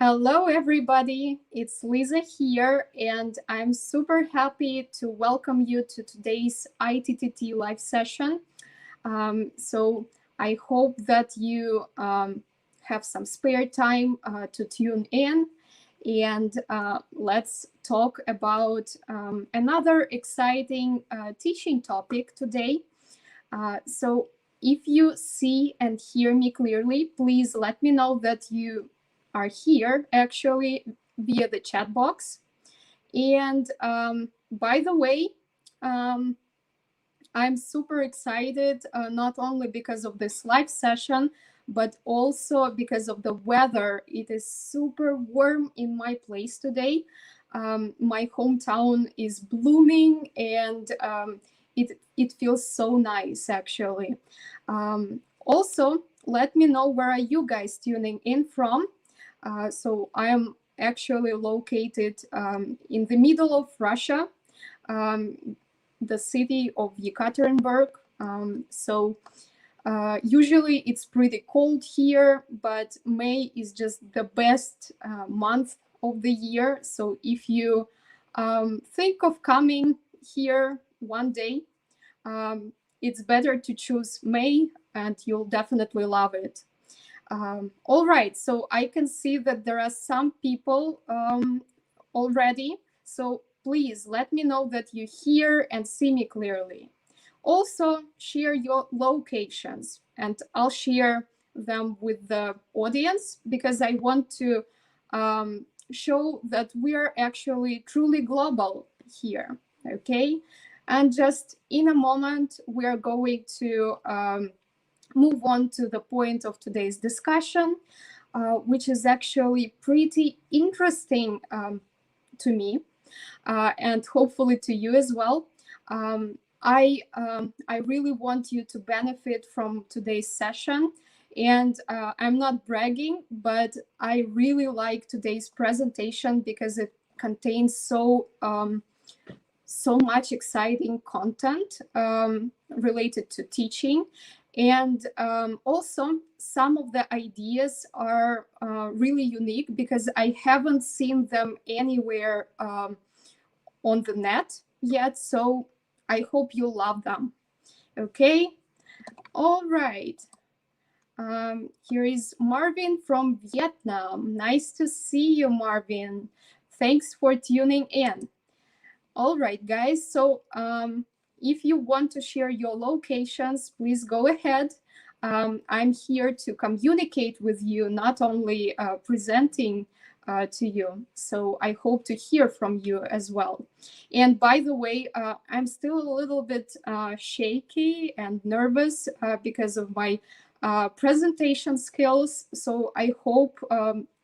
Hello, everybody. It's Lisa here, and I'm super happy to welcome you to today's ITTT live session. So I hope that you have some spare time to tune in, and let's talk about another exciting teaching topic today. So if you see and hear me clearly, please let me know that you are here actually via the chat box. And by the way, I'm super excited, not only because of this live session, but also because of the weather. It is super warm in my place today. My hometown is blooming, and it feels so nice, actually. Also, let me know where are you guys tuning in from. So I am actually located in the middle of Russia, the city of Yekaterinburg. Usually it's pretty cold here, but May is just the best month of the year. So if you think of coming here one day, it's better to choose May, and you'll definitely love it. All right, so I can see that there are some people already. So please let me know that you hear and see me clearly. Also, share your locations, and I'll share them with the audience because I want to show that we are actually truly global here, okay? And just in a moment, we are going to move on to the point of today's discussion, which is actually pretty interesting to me, and hopefully to you as well. I really want you to benefit from today's session, and I'm not bragging, but I really like today's presentation because it contains so much exciting content related to teaching. And also, some of the ideas are really unique because I haven't seen them anywhere on the net yet. So I hope you love them. Okay. All right. Here is Marvin from Vietnam. Nice to see you, Marvin. Thanks for tuning in. All right, guys. So if you want to share your locations, please go ahead. I'm here to communicate with you, not only presenting to you. So I hope to hear from you as well. And by the way, I'm still a little bit shaky and nervous because of my presentation skills. So I hope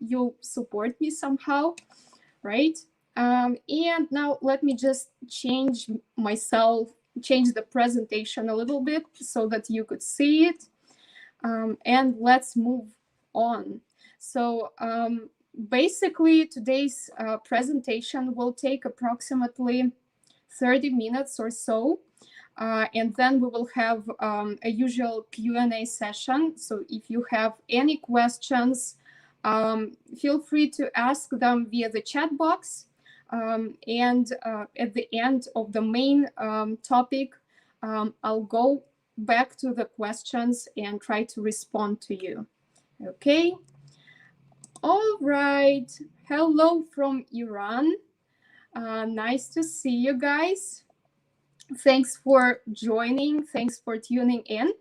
you'll support me somehow, right? And now let me just change the presentation a little bit so that you could see it. And let's move on. So basically, today's presentation will take approximately 30 minutes or so. And then we will have a usual Q&A session. So if you have any questions, feel free to ask them via the chat box. And at the end of the main topic, I'll go back to the questions and try to respond to you. Okay. All right. Hello from Iran. Nice to see you guys. Thanks for joining. Thanks for tuning in.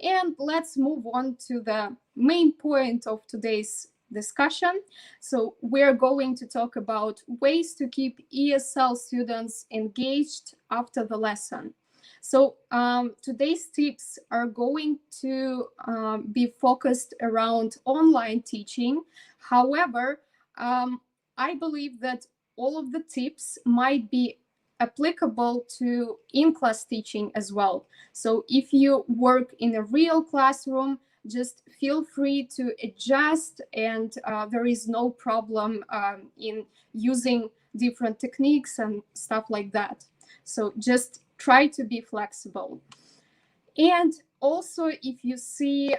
And let's move on to the main point of today's discussion. So we're going to talk about ways to keep ESL students engaged after the lesson. So today's tips are going to be focused around online teaching. However, I believe that all of the tips might be applicable to in-class teaching as well. So if you work in a real classroom, just feel free to adjust, and there is no problem in using different techniques and stuff like that. So just try to be flexible. And also, if you see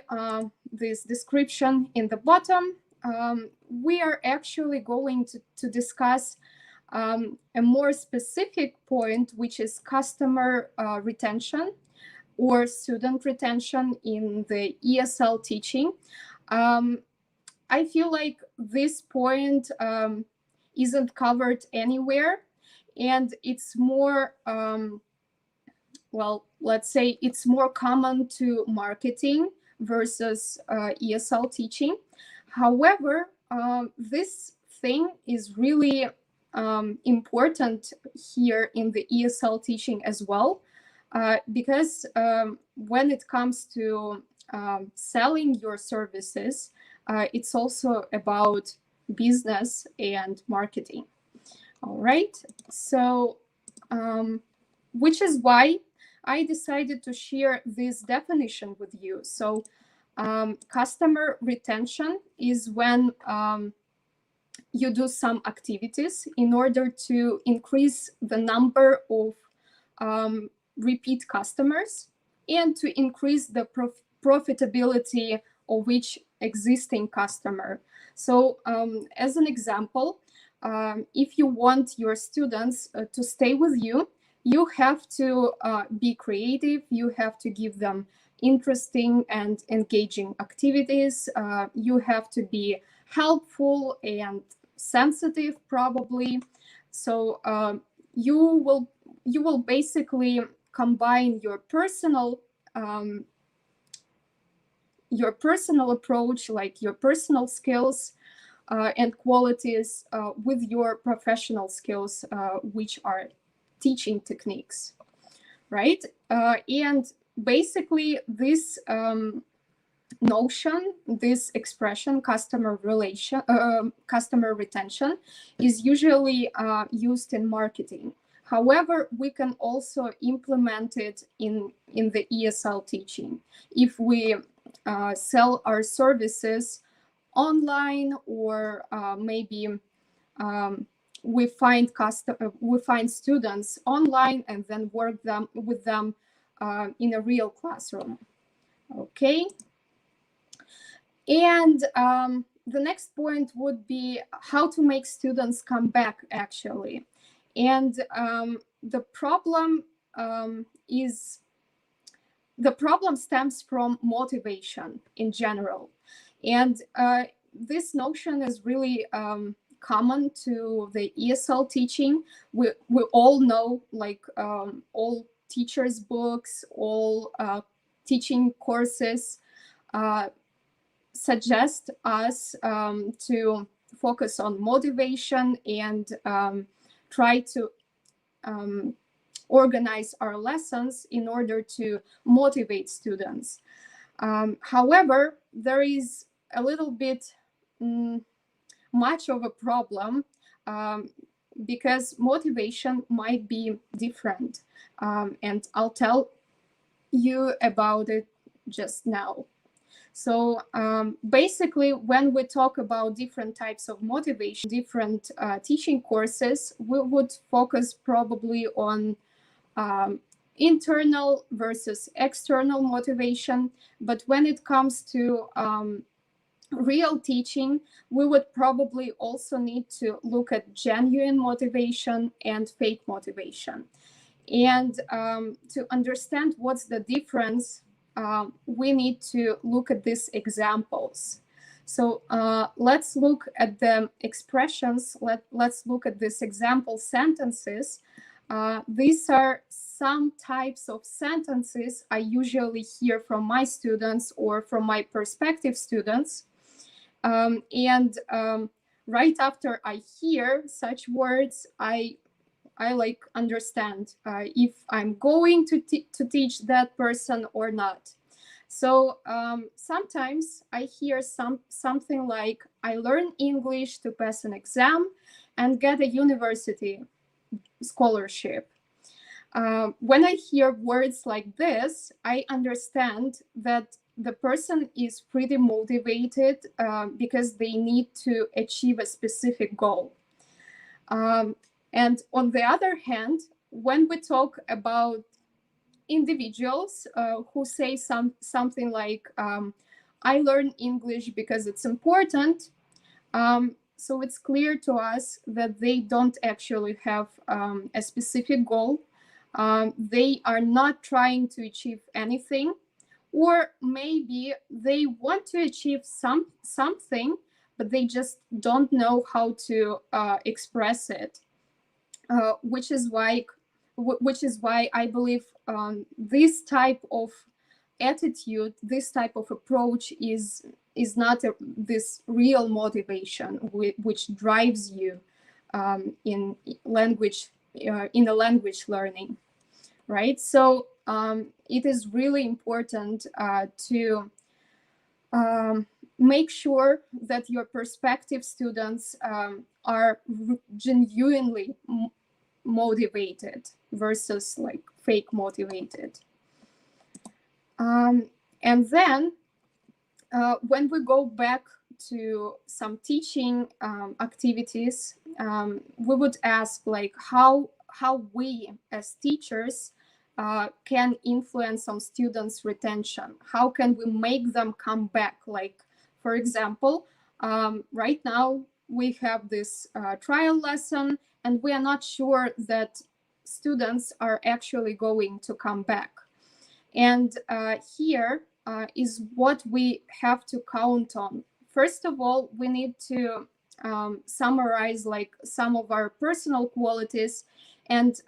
this description in the bottom, we are actually going to discuss a more specific point, which is customer retention or student retention in the ESL teaching. I feel like this point isn't covered anywhere, and it's more, well, let's say it's more common to marketing versus ESL teaching. However, this thing is really important here in the ESL teaching as well, because when it comes to selling your services, it's also about business and marketing. All right, so which is why I decided to share this definition with you. So customer retention is when you do some activities in order to increase the number of repeat customers and to increase the profitability of each existing customer. So as an example, if you want your students to stay with you, you have to be creative, you have to give them interesting and engaging activities, you have to be helpful and sensitive probably. So you will basically combine your personal approach, like your personal skills and qualities with your professional skills, which are teaching techniques, right? And basically this notion, this expression, customer retention, is usually used in marketing. However, we can also implement it in the ESL teaching. If we sell our services online, or maybe we find students online and then work with them in a real classroom. Okay. And the next point would be how to make students come back, actually. And the problem stems from motivation in general. And this notion is really common to the ESL teaching. We all know, like all teachers' books, all teaching courses suggest us to focus on motivation and try to organize our lessons in order to motivate students. However, there is a little bit much of a problem because motivation might be different, and I'll tell you about it just now. So basically, when we talk about different types of motivation, different teaching courses, we would focus probably on internal versus external motivation. But when it comes to real teaching, we would probably also need to look at genuine motivation and fake motivation. And to understand what's the difference, we need to look at these examples. So let's look at the expressions. Let's look at these example sentences. These are some types of sentences I usually hear from my students or from my prospective students. And right after I hear such words, I like understand if I'm going to teach that person or not. So sometimes I hear something like, I learn English to pass an exam and get a university scholarship. When I hear words like this, I understand that the person is pretty motivated because they need to achieve a specific goal. And on the other hand, when we talk about individuals who say something like, I learn English because it's important, So it's clear to us that they don't actually have a specific goal. They are not trying to achieve anything, or maybe they want to achieve something, but they just don't know how to express it. Which is why I believe this type of attitude, this type of approach is not this real motivation which drives you in the language learning, right? So it is really important to make sure that your prospective students are genuinely motivated versus like fake motivated. And then when we go back to some teaching activities, we would ask like how we as teachers can influence on students' retention. How can we make them come back? Like, for example, right now we have this trial lesson, and we are not sure that students are actually going to come back. And here is what we have to count on. First of all, we need to summarize like some of our personal qualities and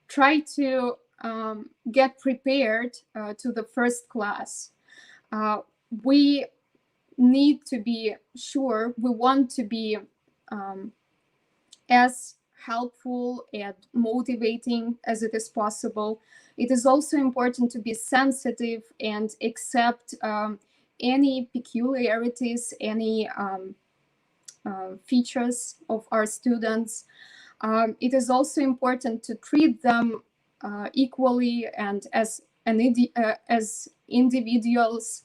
try to get prepared to the first class. We need to be sure, we want to be as helpful and motivating as it is possible. It is also important to be sensitive and accept any peculiarities, any features of our students. It is also important to treat them equally and as individuals.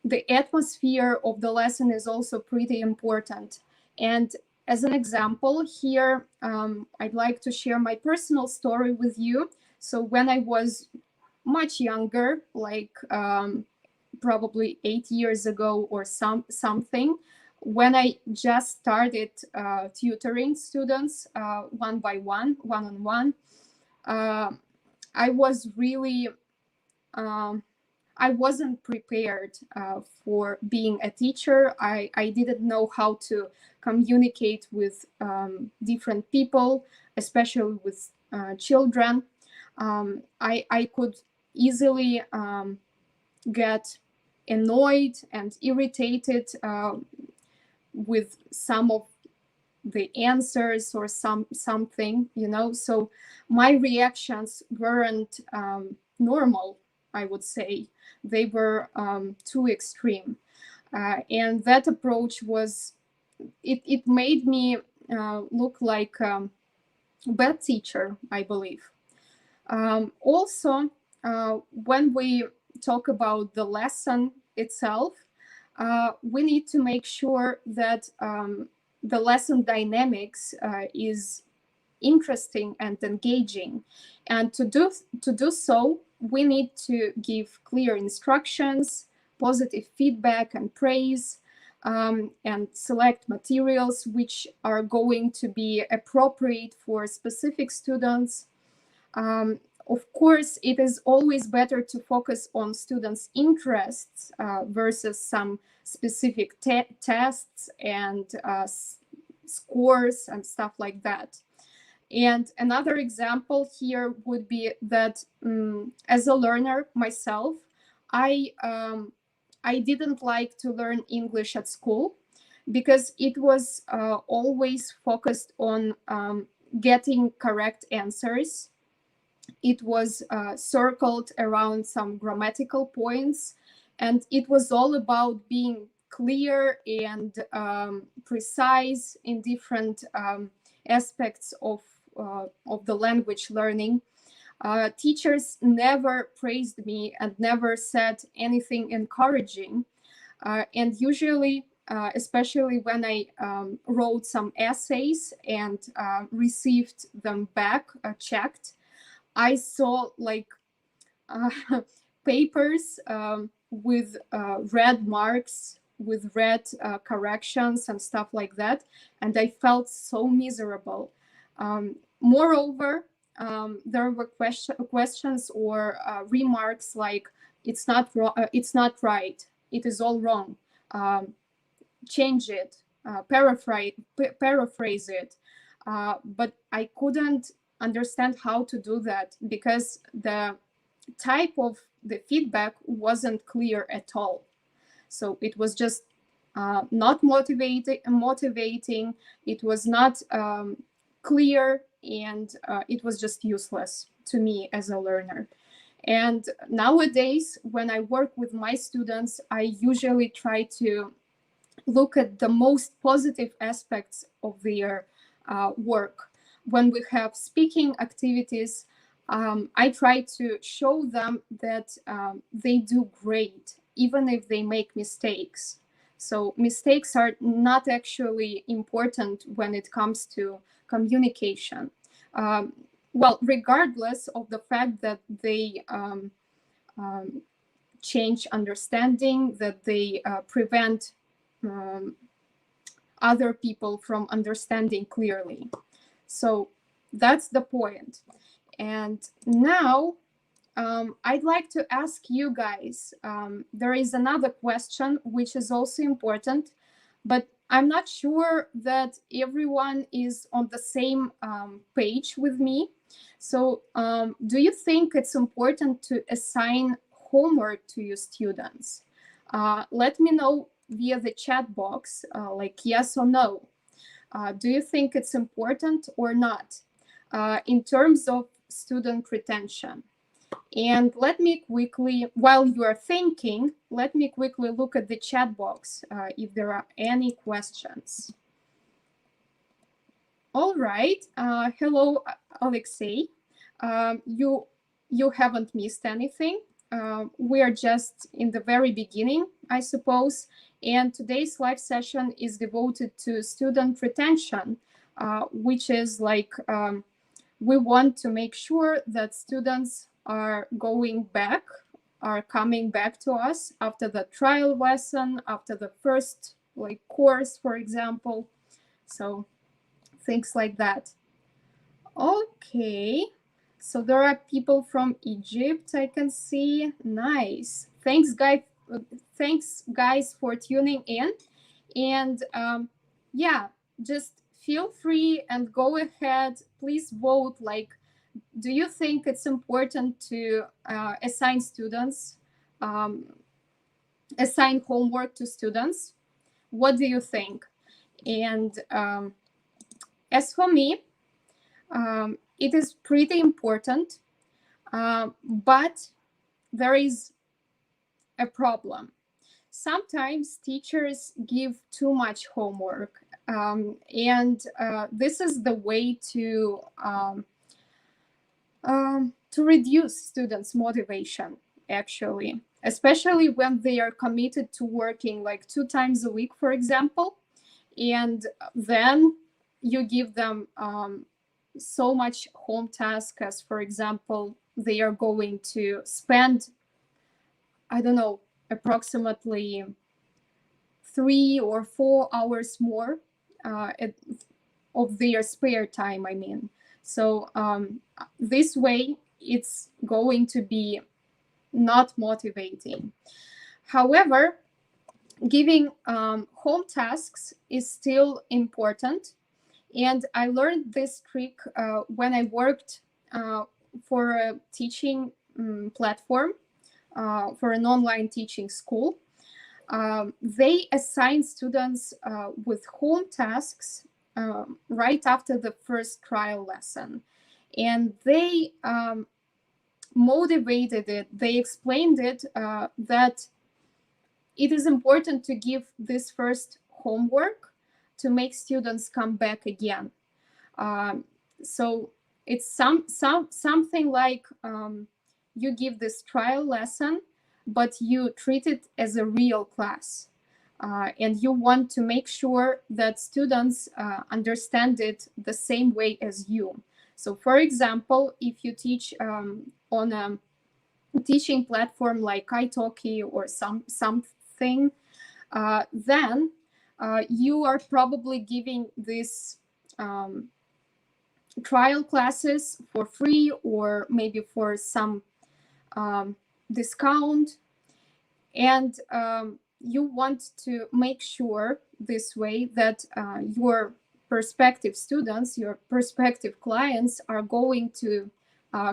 The atmosphere of the lesson is also pretty important. And as an example here, I'd like to share my personal story with you. So when I was much younger, like probably 8 years ago or something, when I just started tutoring students one by one, one-on-one, I was really, I wasn't prepared for being a teacher. I didn't know how to communicate with different people, especially with children. I could easily get annoyed and irritated with some of the answers or something, you know. So my reactions weren't normal, I would say. They were too extreme. And that approach was, it made me look like a bad teacher, I believe. Also, when we talk about the lesson itself, we need to make sure that the lesson dynamics is interesting and engaging. And to do so, we need to give clear instructions, positive feedback and praise, and select materials which are going to be appropriate for specific students. Of course, it is always better to focus on students' interests versus some specific tests and scores and stuff like that. And another example here would be that as a learner myself, I didn't like to learn English at school because it was always focused on getting correct answers. It was circled around some grammatical points, and it was all about being clear and precise in different aspects of the language learning. Teachers never praised me and never said anything encouraging. And usually, especially when I wrote some essays and received them back, checked, I saw like papers with red marks with red corrections and stuff like that, and I felt so miserable. Moreover, there were questions or remarks like, it's not right, it is all wrong, change it, paraphrase it. But I couldn't understand how to do that because the type of the feedback wasn't clear at all. So it was just not motivating. It was not clear, and it was just useless to me as a learner. And nowadays, when I work with my students, I usually try to look at the most positive aspects of their work. When we have speaking activities, I try to show them that they do great, even if they make mistakes. So mistakes are not actually important when it comes to communication. Well, regardless of the fact that they change understanding, that they prevent other people from understanding clearly. So that's the point. And now I'd like to ask you guys, there is another question which is also important, but I'm not sure that everyone is on the same page with me. So do you think it's important to assign homework to your students? Let me know via the chat box, like yes or no. Do you think it's important or not in terms of student retention? And let me quickly, while you are thinking, let me quickly look at the chat box if there are any questions. All right. Hello, Alexei. You haven't missed anything. We are just in the very beginning, I suppose. And today's live session is devoted to student retention, which is like we want to make sure that students are coming back to us after the trial lesson, after the first course, for example. So things like that. Okay. So there are people from Egypt, I can see. Nice. Thanks, guys, for tuning in. And yeah, just feel free and go ahead. Please vote. Do you think it's important to assign homework to students? What do you think? And as for me, it is pretty important, but there is a problem. Sometimes teachers give too much homework, and this is the way to reduce students' motivation, actually, especially when they are committed to working 2 times a week, for example, and then you give them so much home task as, for example, they are going to spend, I don't know, approximately 3 or 4 hours more of their spare time, I mean. So this way, it's going to be not motivating. However, giving home tasks is still important. And I learned this trick when I worked for a teaching platform, for an online teaching school. They assign students with home tasks right after the first trial lesson. And they motivated it. They explained it that it is important to give this first homework to make students come back again. So it's something like you give this trial lesson, but you treat it as a real class. And you want to make sure that students understand it the same way as you. So for example, if you teach on a teaching platform like italki or something, then you are probably giving this trial classes for free, or maybe for some discount. And you want to make sure this way that your prospective students, your prospective clients are going to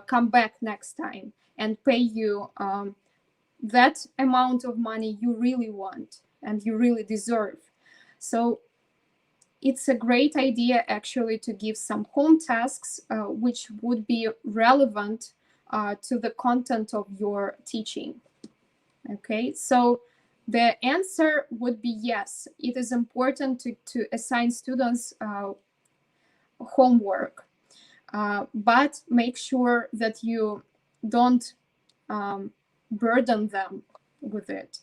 come back next time and pay you that amount of money you really want and you really deserve. So it's a great idea actually to give some home tasks which would be relevant to the content of your teaching. Okay, so the answer would be yes. It is important to assign students homework, but make sure that you don't burden them with it.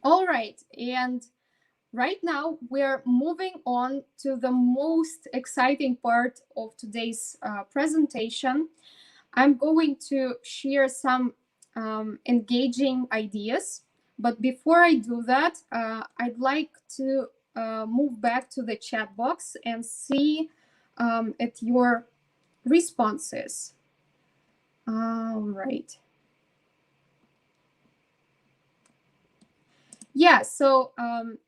All right, and right now we're moving on to the most exciting part of today's presentation. I'm going to share some engaging ideas, but before I do that, I'd like to move back to the chat box and see at your responses. All right. Yeah, so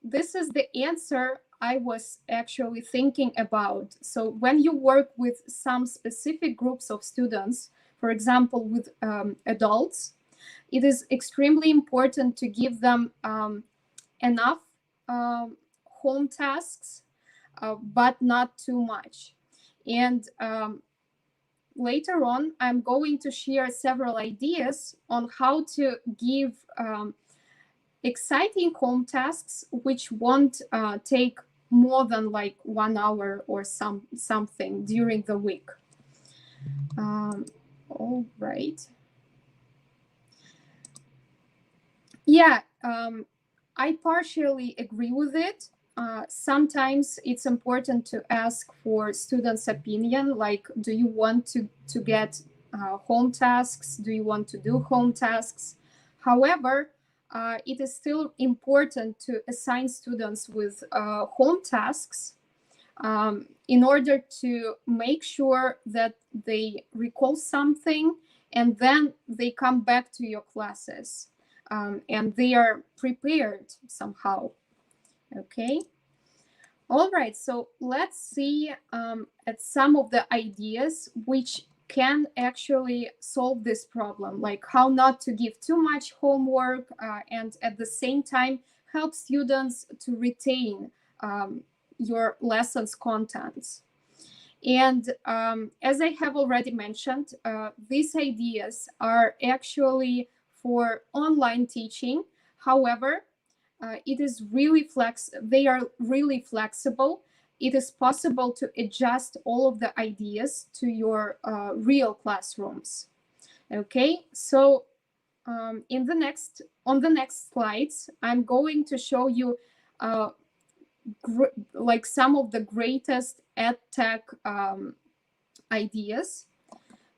this is the answer I was actually thinking about. So when you work with some specific groups of students, for example, with adults, it is extremely important to give them enough home tasks, but not too much. And later on, I'm going to share several ideas on how to give exciting home tasks which won't take more than like 1 hour or something during the week. All right. Yeah, I partially agree with it. Sometimes it's important to ask for students' opinion, like, do you want to get home tasks? Do you want to do home tasks? However, it is still important to assign students with home tasks in order to make sure that they recall something and then they come back to your classes and they are prepared somehow. Okay. All right, so let's see at some of the ideas which can actually solve this problem, like how not to give too much homework and at the same time help students to retain your lessons contents. And as I have already mentioned, these ideas are actually for online teaching. However, they are really flexible. It is possible to adjust all of the ideas to your real classrooms. Okay, so on the next slides, I'm going to show you like some of the greatest EdTech ideas.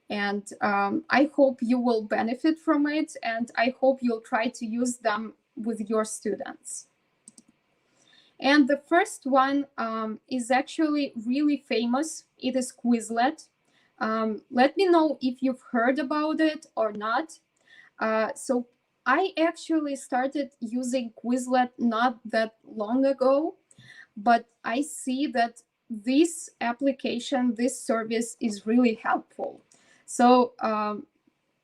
And I hope you will benefit from it, and I hope you'll try to use them with your students. And the first one is actually really famous. It is Quizlet. Let me know if you've heard about it or not. So I actually started using Quizlet not that long ago, but I see that this application, this service is really helpful. So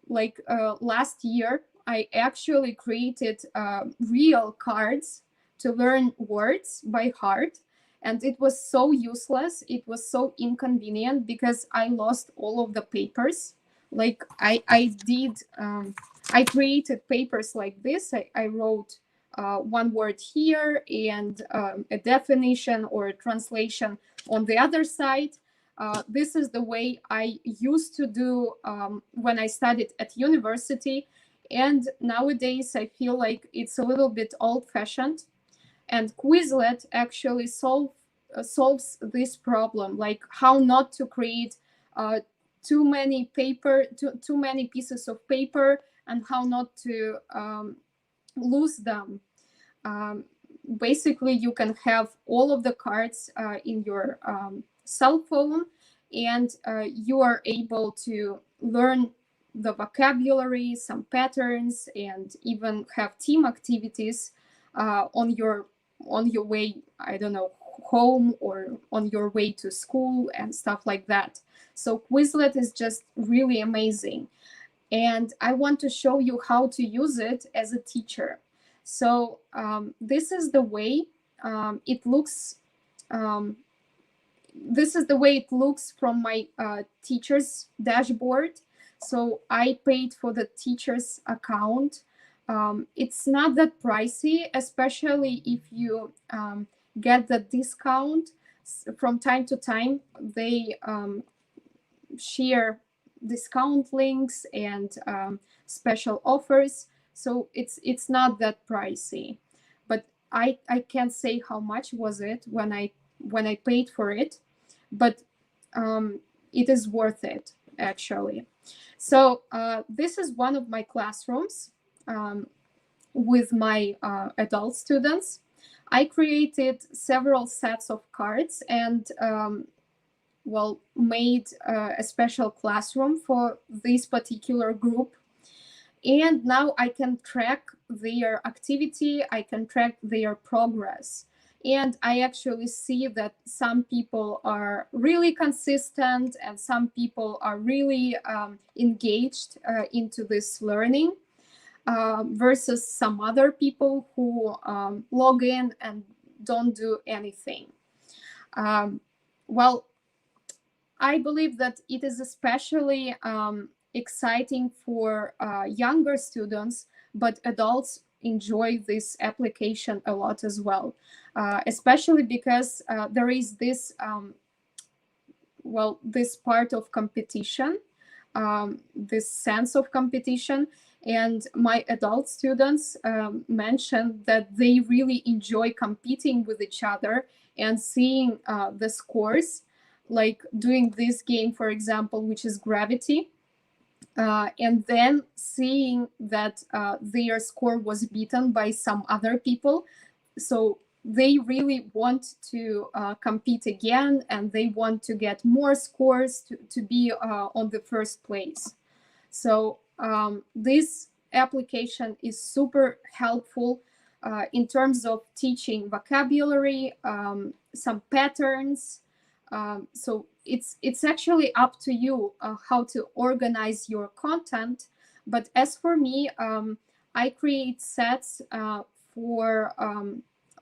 last year, I actually created real cards to learn words by heart. And it was so useless. It was so inconvenient because I lost all of the papers. Like I created papers like this. I wrote one word here and a definition or a translation on the other side. This is the way I used to do when I studied at university. And nowadays, I feel like it's a little bit old-fashioned. And Quizlet actually solves this problem, like how not to create too many pieces of paper, and how not to lose them basically you can have all of the cards in your cell phone, and you are able to learn the vocabulary, some patterns, and even have team activities on your way, I don't know, home or on your way to school and stuff like that. So Quizlet is just really amazing. And I want to show you how to use it as a teacher. So this is the way it looks. This is the way it looks from my teacher's dashboard. So I paid for the teacher's account. It's not that pricey, especially if you get the discount. From time to time, they share discount links and special offers. So it's not that pricey. But I can't say how much was it when I paid for it, but it is worth it, actually. So this is one of my classrooms with my adult students. I created several sets of cards and well, made a special classroom for this particular group. And now I can track their activity, I can track their progress. And I actually see that some people are really consistent and some people are really engaged into this learning versus some other people who log in and don't do anything. Well, I believe that it is especially exciting for younger students, but adults enjoy this application a lot as well, especially because there is this, well, this part of competition, this sense of competition. And my adult students mentioned that they really enjoy competing with each other and seeing the scores, like doing this game, for example, which is gravity, and then seeing that their score was beaten by some other people. So they really want to compete again, and they want to get more scores to be on the first place. So this application is super helpful in terms of teaching vocabulary, some patterns. So it's actually up to you how to organize your content. But as for me, I create sets for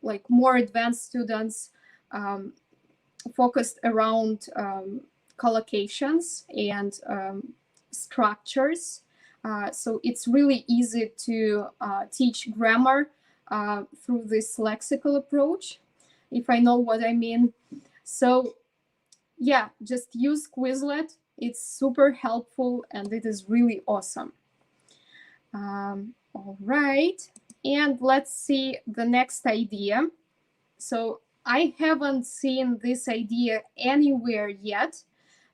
like more advanced students focused around collocations and structures. So it's really easy to teach grammar through this lexical approach, if I know what I mean. So yeah, just use Quizlet. It's super helpful and it is really awesome. All right, and let's see the next idea. So I haven't seen this idea anywhere yet,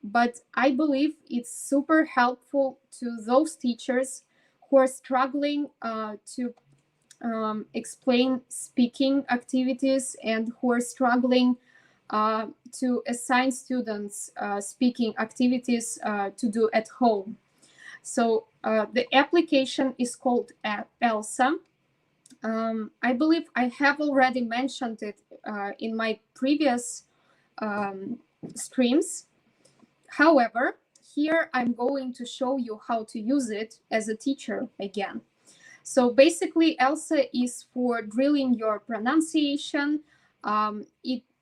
but I believe it's super helpful to those teachers who are struggling to explain speaking activities and who are struggling to assign students speaking activities to do at home. So the application is called ELSA. I believe I have already mentioned it in my previous streams. However, here I'm going to show you how to use it as a teacher again. So basically, ELSA is for drilling your pronunciation.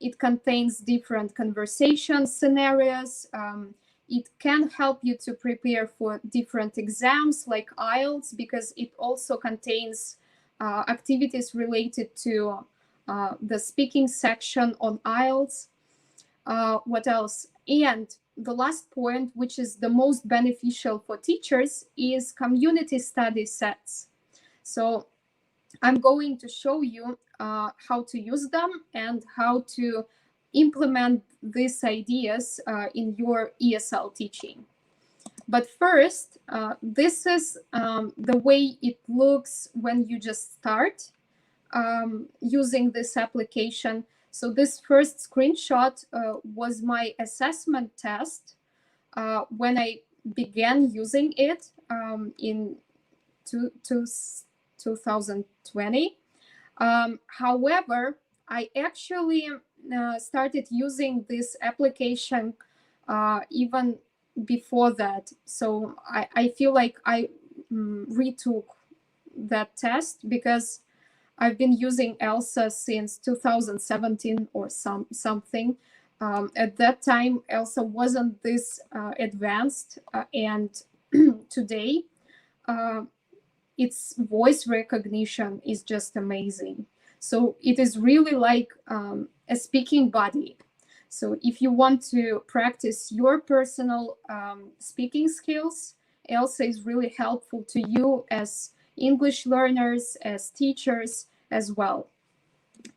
It contains different conversation scenarios. It can help you to prepare for different exams like IELTS, because it also contains activities related to the speaking section on IELTS. What else? And the last point, which is the most beneficial for teachers, is community study sets. So I'm going to show you how to use them and how to implement these ideas in your ESL teaching. But first, this is the way it looks when you just start using this application. So this first screenshot was my assessment test when I began using it in 2020. However, I actually started using this application even before that. So I feel like I retook that test because I've been using ELSA since 2017 or something. At that time, ELSA wasn't this advanced, and today its voice recognition is just amazing. So it is really like a speaking buddy. So if you want to practice your personal speaking skills, ELSA is really helpful to you as English learners, as teachers as well.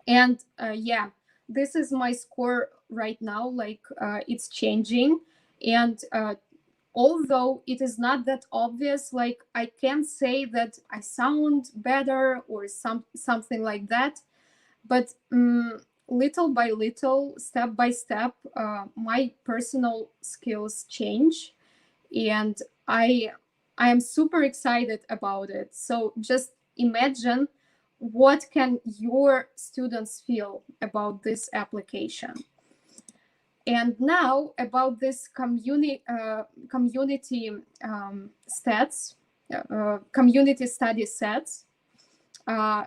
And yeah, this is my score right now, like it's changing. And although it is not that obvious, like I can't say that I sound better or something like that, but little by little, step by step, my personal skills change, and I am super excited about it. So just imagine what can your students feel about this application. And now about this community stats, community study sets.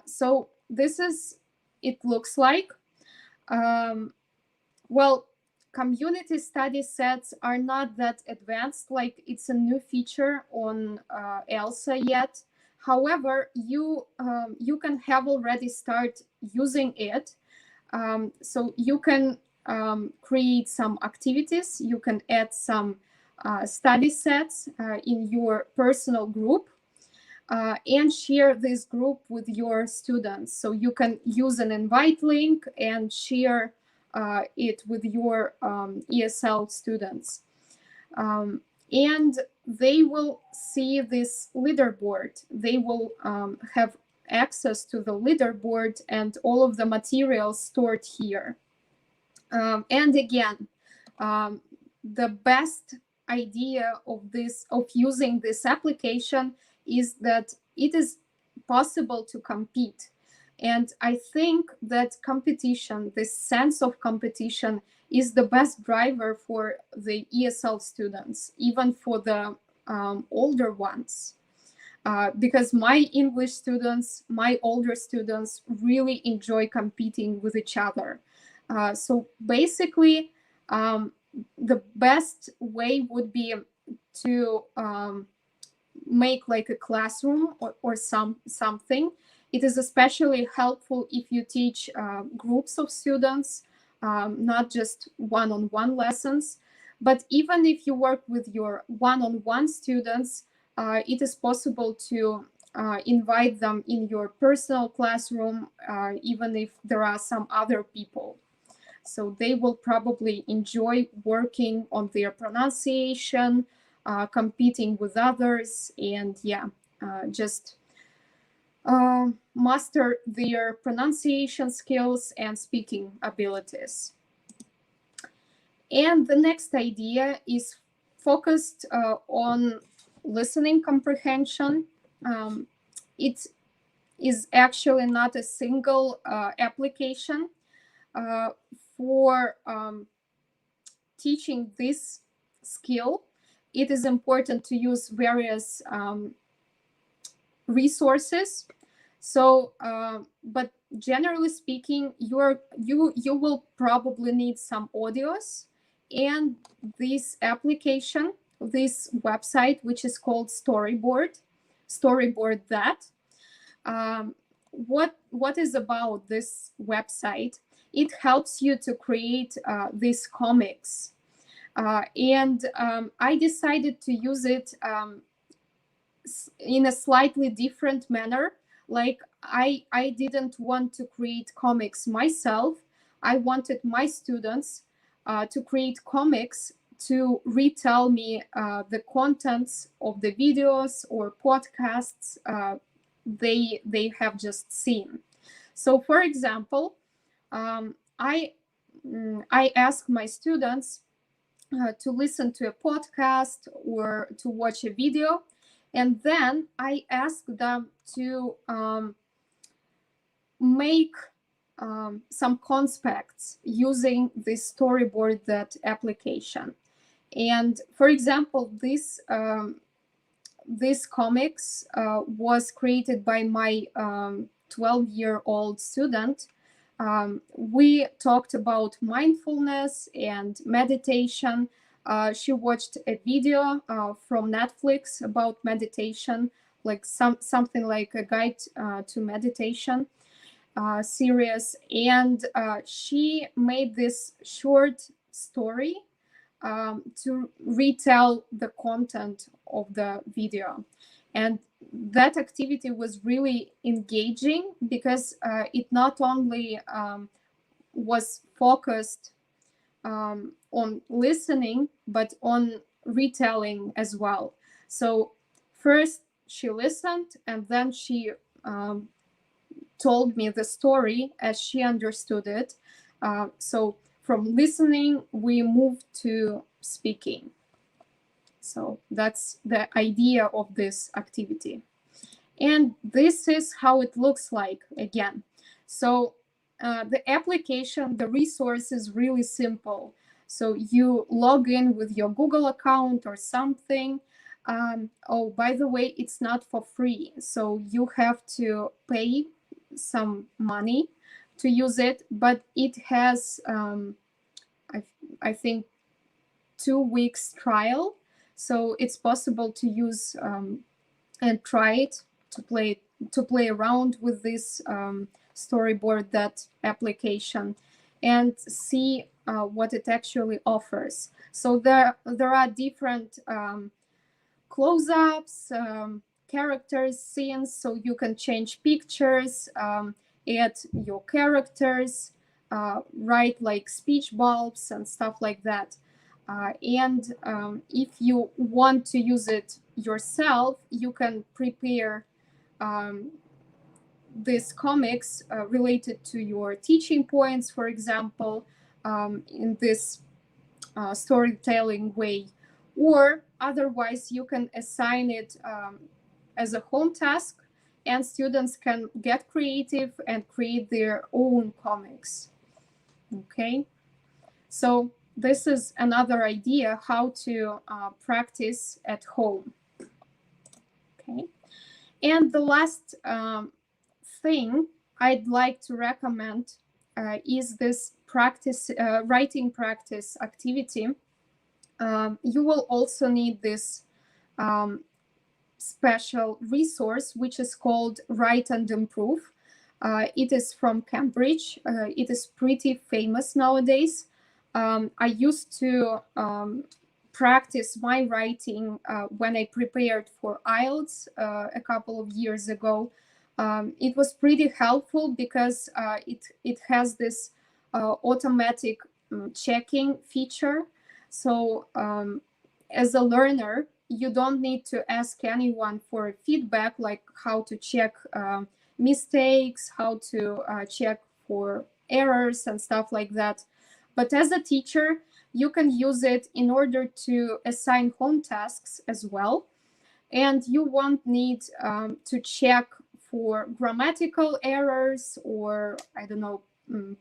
So this is, it looks like, well, community study sets are not that advanced, like it's a new feature on ELSA yet. However, you can have already start using it. So you can create some activities, you can add some study sets in your personal group and share this group with your students. So you can use an invite link and share it with your ESL students. And they will see this leaderboard. They will have access to the leaderboard and all of the materials stored here. And again, the best idea of using this application is that it is possible to compete. And I think that competition, this sense of competition, is the best driver for the ESL students, even for the older ones. Because my English students, my older students really enjoy competing with each other. So basically, the best way would be to make like a classroom or something. It is especially helpful if you teach groups of students, not just one-on-one lessons. But even if you work with your one-on-one students, it is possible to invite them in your personal classroom, even if there are some other people. So they will probably enjoy working on their pronunciation, competing with others, and yeah, just master their pronunciation skills and speaking abilities. And the next idea is focused on listening comprehension. It is actually not a single application. For teaching this skill, it is important to use various resources. So, but generally speaking, you will probably need some audios, and this application, this website, which is called Storyboard that. What is about this website? It helps you to create these comics. And I decided to use it in a slightly different manner. Like I didn't want to create comics myself. I wanted my students to create comics to retell me the contents of the videos or podcasts they have just seen. So for example, I ask my students to listen to a podcast or to watch a video, and then I ask them to make some conspects using this storyboard that application. And for example, this comics was created by my 12-year-old student. We talked about mindfulness and meditation. She watched a video from Netflix about meditation, like something like a guide to meditation series, and she made this short story to retell the content of the video. And that activity was really engaging because it not only was focused on listening, but on retelling as well. So first she listened, and then she told me the story as she understood it. So from listening, we moved to speaking. So that's the idea of this activity. And this is how it looks like again. So the application, the resource is really simple. So you log in with your Google account or something. Oh, by the way, it's not for free. So you have to pay some money to use it, but it has, I think, 2 weeks trial. So it's possible to use and try it, to play around with this storyboard, that application, and see what it actually offers. So there are different close-ups, characters, scenes, so you can change pictures, add your characters, write like speech bulbs and stuff like that. And if you want to use it yourself, you can prepare these comics related to your teaching points, for example, in this storytelling way. Or otherwise, you can assign it as a home task, and students can get creative and create their own comics. Okay, so this is another idea how to practice at home. Okay, and the last thing I'd like to recommend is this practice, writing practice activity. You will also need this special resource, which is called Write and Improve. It is from Cambridge. It is pretty famous nowadays. I used to practice my writing when I prepared for IELTS a couple of years ago. It was pretty helpful because it has this automatic checking feature. So as a learner, you don't need to ask anyone for feedback, like how to check mistakes, how to check for errors and stuff like that. But as a teacher, you can use it in order to assign home tasks as well. And you won't need to check for grammatical errors or, I don't know,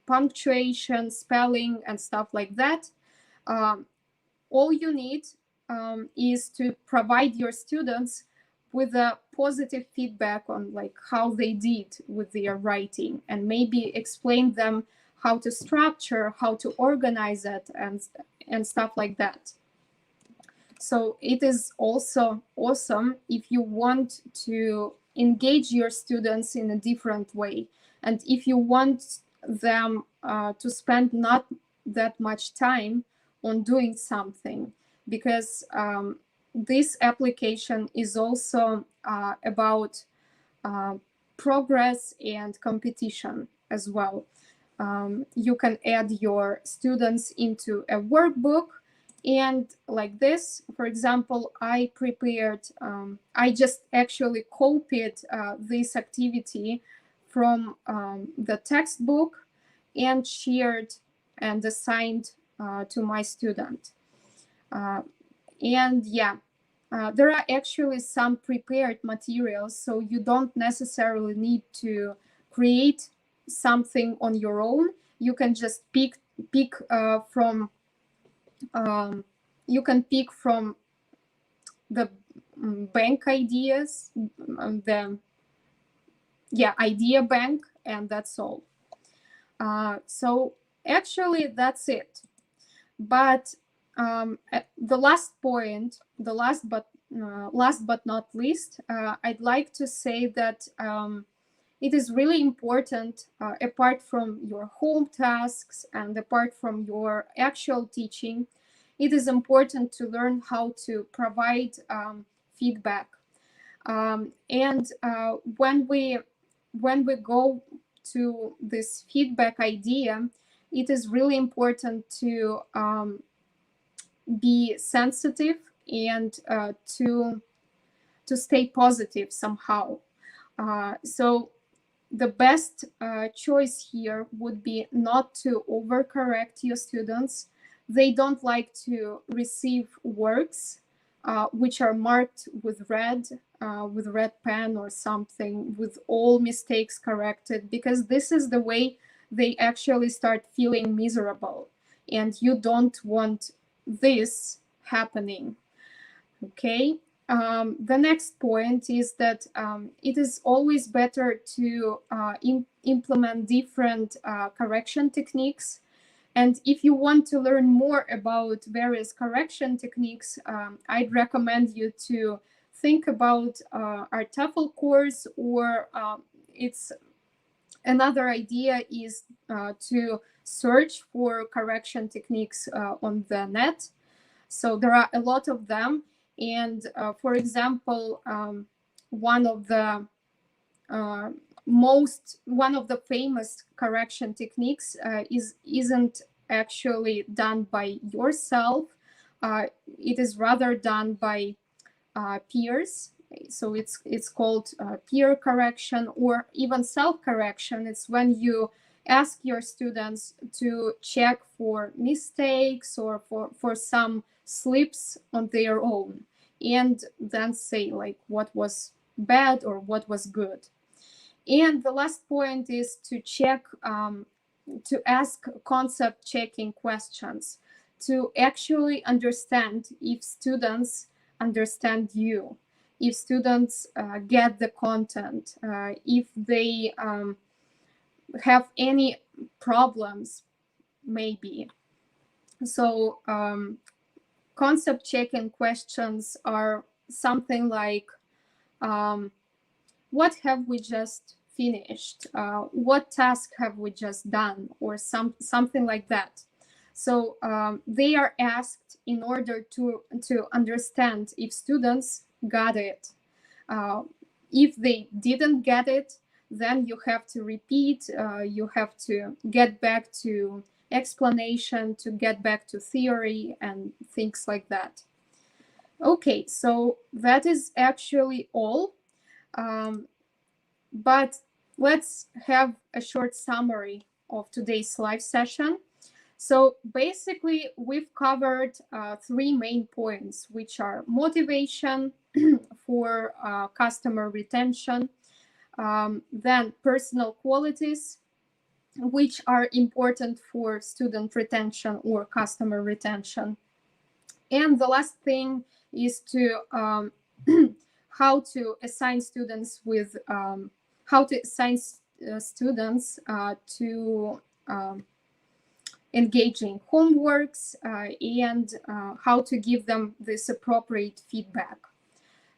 punctuation, spelling, and stuff like that. All you need is to provide your students with a positive feedback on like how they did with their writing, and maybe explain them how to structure, how to organize it, and stuff like that. So it is also awesome if you want to engage your students in a different way, and if you want them to spend not that much time on doing something, because this application is also about progress and competition as well. You can add your students into a workbook, and like this, for example, I prepared, I just actually copied this activity from the textbook and shared and assigned to my student. And yeah, there are actually some prepared materials, so you don't necessarily need to create something on your own. You can just pick from you can pick from the bank ideas, the idea bank, and that's all. So actually that's it. But the last point, last but not least, I'd like to say that it is really important, apart from your home tasks and apart from your actual teaching, it is important to learn how to provide feedback. And when we go to this feedback idea, it is really important to be sensitive and to stay positive somehow. So the best choice here would be not to overcorrect your students. They don't like to receive works which are marked with red pen or something, with all mistakes corrected, because this is the way they actually start feeling miserable, and you don't want this happening. Okay. The next point is that it is always better to implement different correction techniques. And if you want to learn more about various correction techniques, I'd recommend you to think about our TEFL course, or it's another idea is to search for correction techniques on the net. So there are a lot of them. And for example, one of the famous correction techniques isn't actually done by yourself. It is rather done by peers. So it's called peer correction, or even self-correction. It's when you ask your students to check for mistakes or for some slips on their own, and then say like what was bad or what was good. And the last point is to check, to ask concept checking questions, to actually understand if students understand you, if students get the content, if they have any problems, maybe. So concept checking questions are something like, what have we just finished? What task have we just done? Or something like that. So they are asked in order to understand if students got it. If they didn't get it, then you have to repeat, you have to get back to explanation, to get back to theory and things like that. Okay, so that is actually all. But let's have a short summary of today's live session. So basically, we've covered 3 main points, which are motivation for customer retention, then personal qualities, which are important for student retention or customer retention. And the last thing is to how to assign students with students to engaging homeworks and how to give them this appropriate feedback.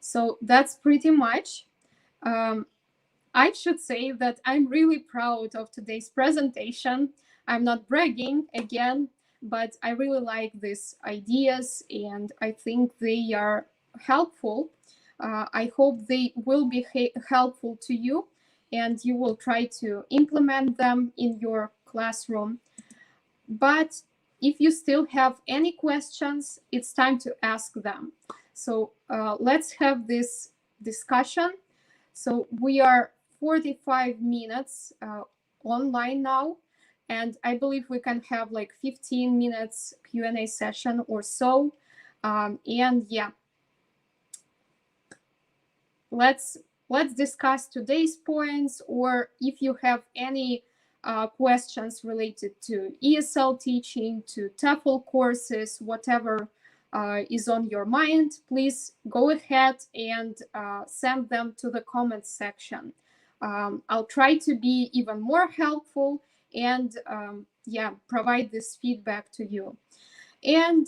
So that's pretty much. I should say that I'm really proud of today's presentation. I'm not bragging again, but I really like these ideas and I think they are helpful. I hope they will be helpful to you and you will try to implement them in your classroom. But if you still have any questions, it's time to ask them. So let's have this discussion. So we are 45 minutes online now, and I believe we can have like 15 minutes Q&A session or so. And yeah, let's discuss today's points, or if you have any questions related to ESL teaching, to TEFL courses, whatever is on your mind, please go ahead and send them to the comments section. I'll try to be even more helpful and yeah, provide this feedback to you. And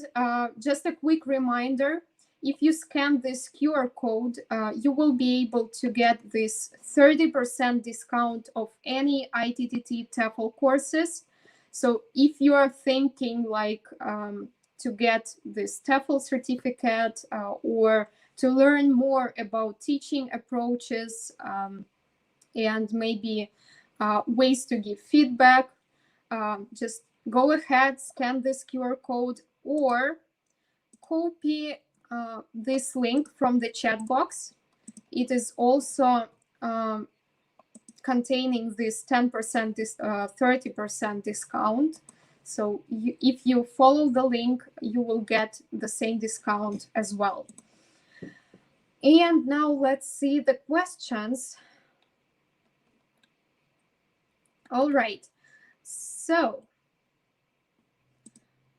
just a quick reminder, if you scan this QR code, you will be able to get this 30% discount of any ITTT TEFL courses. So if you are thinking like to get this TEFL certificate or to learn more about teaching approaches and maybe ways to give feedback, just go ahead, scan this QR code, or copy this link from the chat box. It is also containing this 10%, 30% discount. So if you follow the link, you will get the same discount as well. And now let's see the questions. All right. So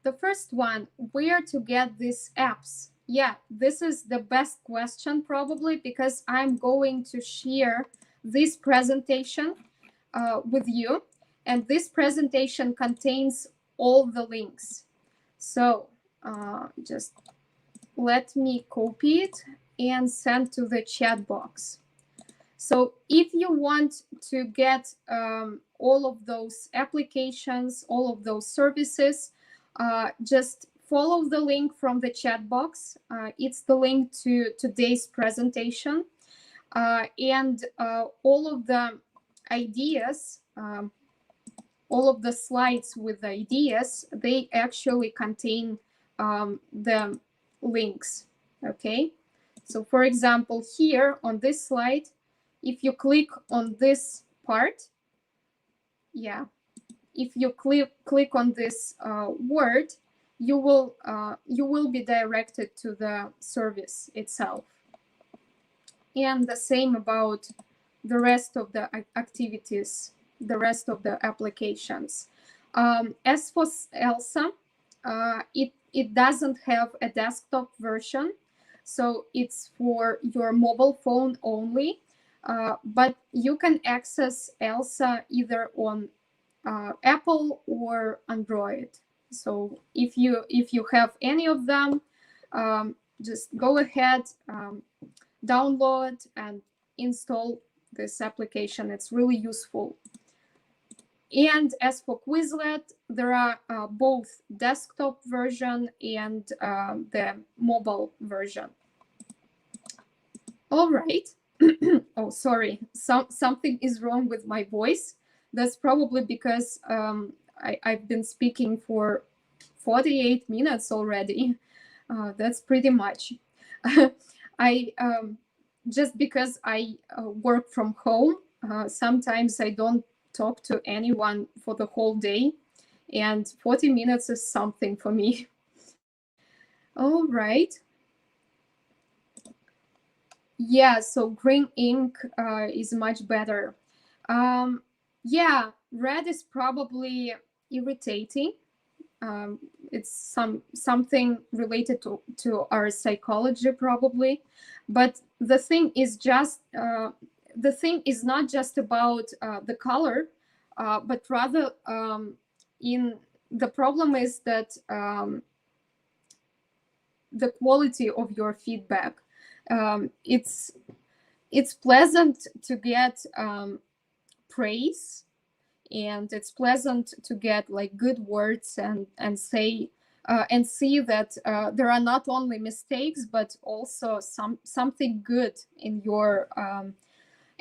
the first one, where to get these apps? Yeah, this is the best question probably, because I'm going to share this presentation with you, and this presentation contains all the links. So just let me copy it and send to the chat box. So if you want to get all of those applications, all of those services, just follow the link from the chat box. It's the link to today's presentation. And all of the ideas, all of the slides with ideas, they actually contain the links, okay? So for example, here on this slide, if you click on this part, yeah, if you click on this word, you will be directed to the service itself. And the same about the rest of the activities, the rest of the applications. As for ELSA, it doesn't have a desktop version, so it's for your mobile phone only. But you can access ELSA either on Apple or Android. So if you have any of them, just go ahead, download and install this application. It's really useful. And as for Quizlet, there are both desktop version and the mobile version. All right. Oh, sorry. Something is wrong with my voice. That's probably because I've been speaking for 48 minutes already. That's pretty much. Just because I work from home, sometimes I don't talk to anyone for the whole day, and 40 minutes is something for me. All right. Yeah, so green ink is much better. Yeah, red is probably irritating. It's something related to our psychology probably, but the thing is not just about the color, but rather the problem is that the quality of your feedback. It's pleasant to get praise, and it's pleasant to get like good words and say and see that there are not only mistakes but also something good in your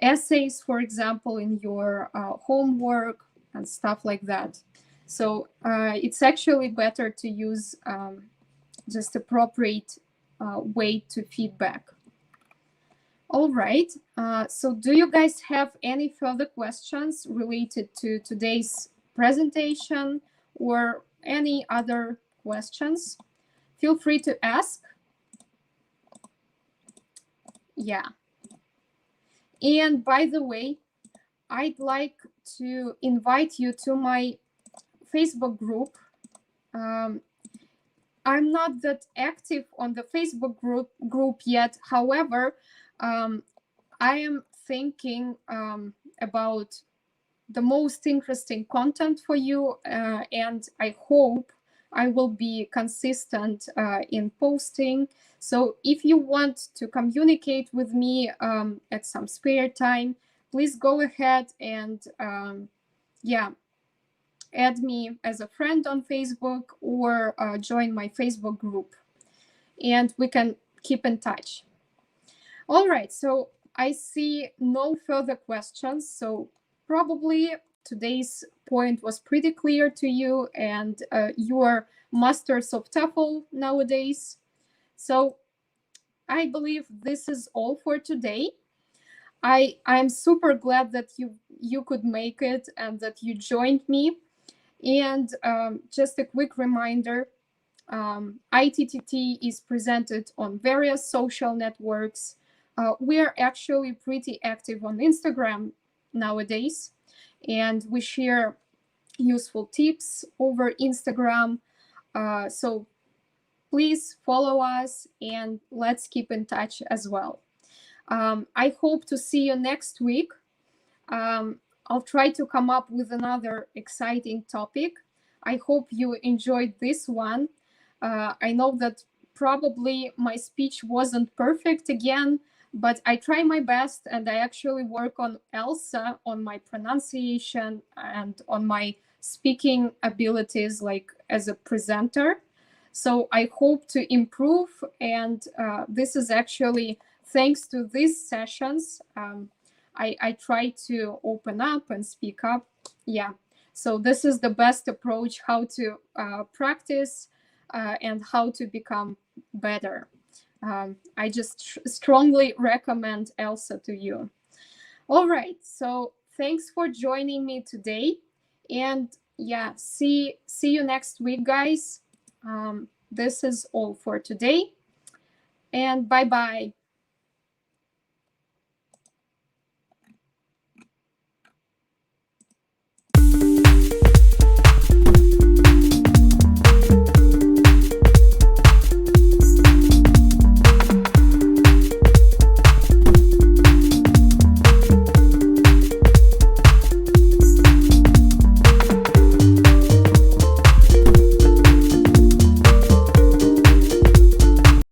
essays, for example, in your homework and stuff like that. So it's actually better to use just appropriate way to feedback. All right. So do you guys have any further questions related to today's presentation or any other questions? Feel free to ask. Yeah. And by the way, I'd like to invite you to my Facebook group. I'm not that active on the Facebook group yet. However, I am thinking about the most interesting content for you, and I hope I will be consistent in posting. So if you want to communicate with me at some spare time, please go ahead and yeah, add me as a friend on Facebook or join my Facebook group, and we can keep in touch. All right, so I see no further questions. So probably today's point was pretty clear to you, and you are masters of TEFL nowadays. So I believe this is all for today. I'm super glad that you could make it and that you joined me. And just a quick reminder, ITTT is presented on various social networks. We are actually pretty active on Instagram nowadays, and we share useful tips over Instagram. So please follow us and let's keep in touch as well. I hope to see you next week. I'll try to come up with another exciting topic. I hope you enjoyed this one. I know that probably my speech wasn't perfect again, but I try my best, and I actually work on ELSA, on my pronunciation and on my speaking abilities, like as a presenter. So I hope to improve, and this is actually thanks to these sessions. I try to open up and speak up. Yeah, so this is the best approach how to practice and how to become better. I just strongly recommend ELSA to you. All right, so thanks for joining me today, and yeah, see you next week, guys. This is all for today, and bye bye.